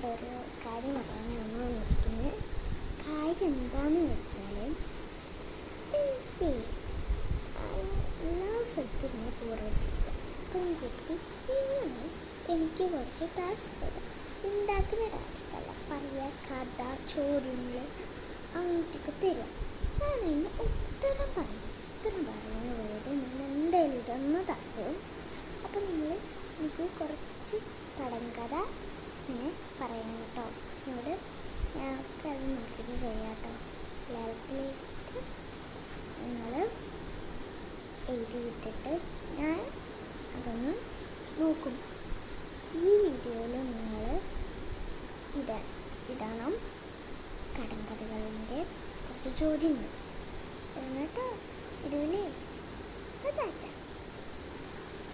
നിങ്ങളോട് ഒരു കാര്യം പറയാനാണ് വന്നിരിക്കുന്നത്. കാര്യം എന്താണെന്ന് വെച്ചാൽ, എനിക്ക് എല്ലാ സ്ഥലത്തും ഇങ്ങനെ ബോറടിച്ചിരിക്കുക. അപ്പോൾ എനിക്കെത്തി ഇങ്ങനെ എനിക്ക് കുറച്ച് ടാസ്ക് തരാം. ഉണ്ടാക്കുന്ന ടാസ്ക് അല്ല, പറയുക, കഥ, ചോദ്യങ്ങൾ അങ്ങനത്തെയൊക്കെ തരാം. ഞാനതിന് ഉത്തരം പറയുന്ന വേർഡ് ഞാൻ എന്തായാലും ഇടുന്നതാണ്. അപ്പോൾ നിങ്ങൾ എനിക്ക് കുറച്ച് കടങ്കഥ ഇങ്ങനെ പറയണം കേട്ടോ. എന്നോട് ഞങ്ങൾക്ക് അത് മെസ്സേജ് ചെയ്യാം കേട്ടോ. മലയാളത്തിലേക്ക് നിങ്ങൾ എഴുതി വിട്ടിട്ട് ഞാൻ അതൊന്ന് നോക്കും. ഈ വീഡിയോയിൽ നിങ്ങൾ ഇടണം കടങ്കഥകളിൻ്റെ കുറച്ച് ചോദ്യങ്ങൾ. എന്നിട്ട് ഇടൂലേ? അതാ